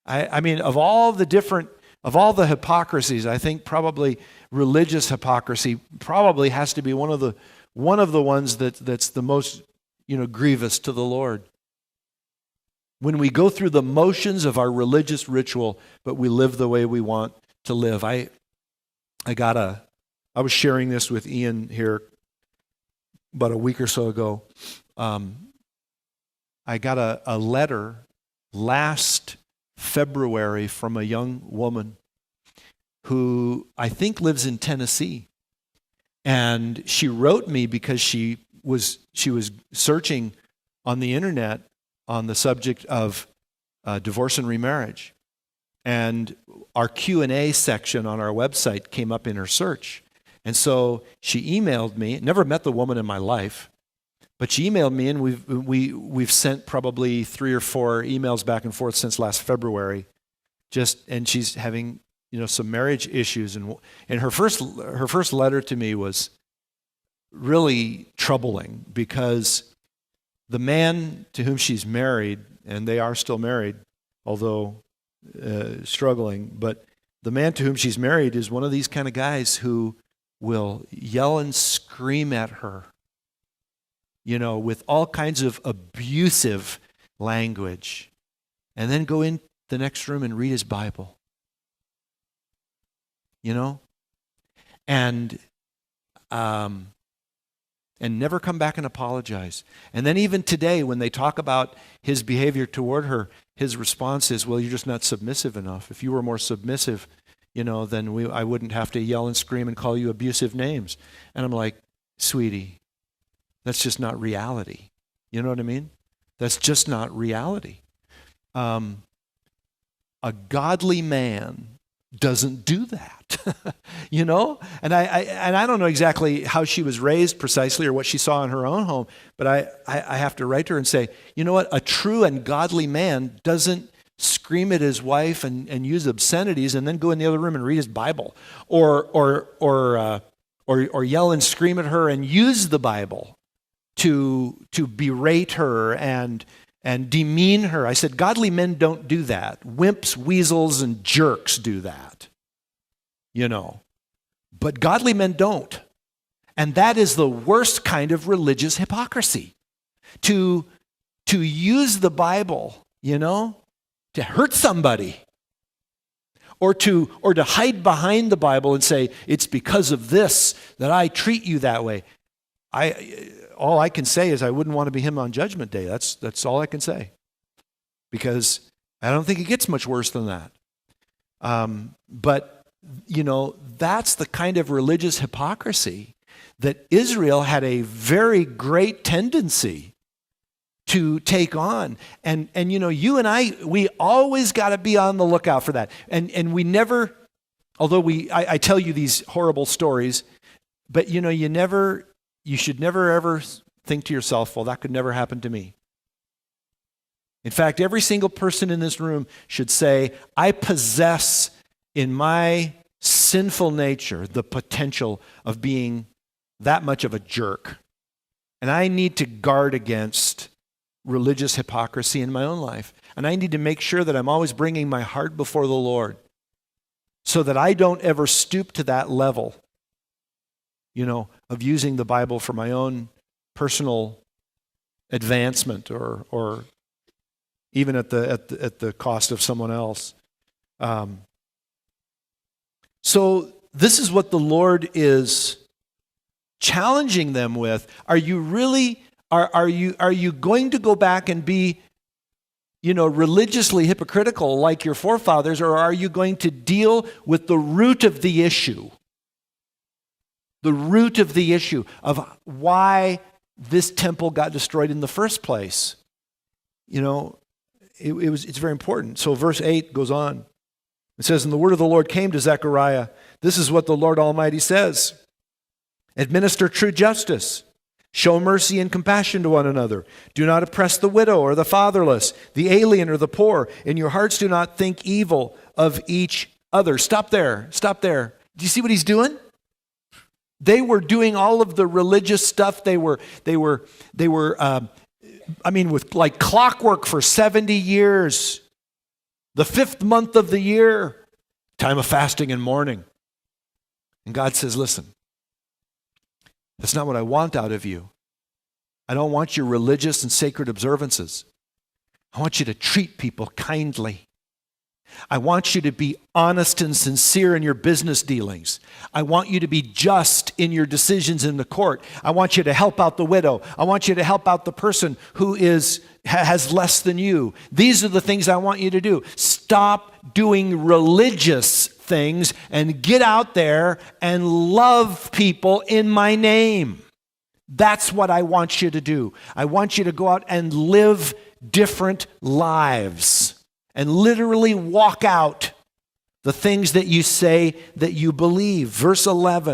I mean, of all the hypocrisies, I think probably religious hypocrisy probably has to be one of the ones that's the most, grievous to the Lord. When we go through the motions of our religious ritual, but we live the way we want to live. I was sharing this with Ian here about a week or so ago. I got a letter last February from a young woman who I think lives in Tennessee. And she wrote me because she was searching on the internet on the subject of divorce and remarriage. And our Q&A section on our website came up in her search. And so she emailed me. Never met the woman in my life, but she emailed me, and we've sent probably 3 or 4 emails back and forth since last February. And she's having some marriage issues, and her first letter to me was really troubling, because the man to whom she's married, and they are still married, although struggling, but the man to whom she's married is one of these kind of guys who will yell and scream at her, with all kinds of abusive language, and then go in the next room and read his Bible. And never come back and apologize. And then even today, when they talk about his behavior toward her, his response is, well, you're just not submissive enough. If you were more submissive, then I wouldn't have to yell and scream and call you abusive names. And I'm like, sweetie, that's just not reality. You know what I mean? That's just not reality. A godly man doesn't do that, And I don't know exactly how she was raised precisely or what she saw in her own home, but I have to write to her and say, you know what? A true and godly man doesn't scream at his wife and use obscenities and then go in the other room and read his Bible, or yell and scream at her and use the Bible to berate her and demean her. I said, godly men don't do that. Wimps, weasels, and jerks do that. But godly men don't. And that is the worst kind of religious hypocrisy. To use the Bible, to hurt somebody. Or to hide behind the Bible and say, it's because of this that I treat you that way. All I can say is I wouldn't want to be him on Judgment Day. That's all I can say. Because I don't think it gets much worse than that. But that's the kind of religious hypocrisy that Israel had a very great tendency to take on. And you and I, we always got to be on the lookout for that. And we never, although I tell you these horrible stories, but you should never ever think to yourself, well, that could never happen to me. In fact, every single person in this room should say, I possess in my sinful nature the potential of being that much of a jerk. And I need to guard against religious hypocrisy in my own life. And I need to make sure that I'm always bringing my heart before the Lord so that I don't ever stoop to that level, of using the Bible for my own personal advancement or even at the cost of someone else. So this is what the Lord is challenging them with. Are you really are you going to go back and be religiously hypocritical like your forefathers, or are you going to deal with the root of the issue? The root of the issue of why this temple got destroyed in the first place. It's very important. So verse 8 goes on. It says, and the word of the Lord came to Zechariah. This is what the Lord Almighty says. Administer true justice. Show mercy and compassion to one another. Do not oppress the widow or the fatherless, the alien or the poor. In your hearts do not think evil of each other. Stop there. Stop there. Do you see what he's doing? They were doing all of the religious stuff. They were with like clockwork for 70 years. the 5th month of the year, time of fasting and mourning. And God says, listen, that's not what I want out of you. I don't want your religious and sacred observances. I want you to treat people kindly. I want you to be honest and sincere in your business dealings. I want you to be just in your decisions in the court. I want you to help out the widow. I want you to help out the person who has less than you. These are the things I want you to do. Stop doing religious things and get out there and love people in my name. That's what I want you to do. I want you to go out and live different lives and literally walk out the things that you say that you believe. Verse 11,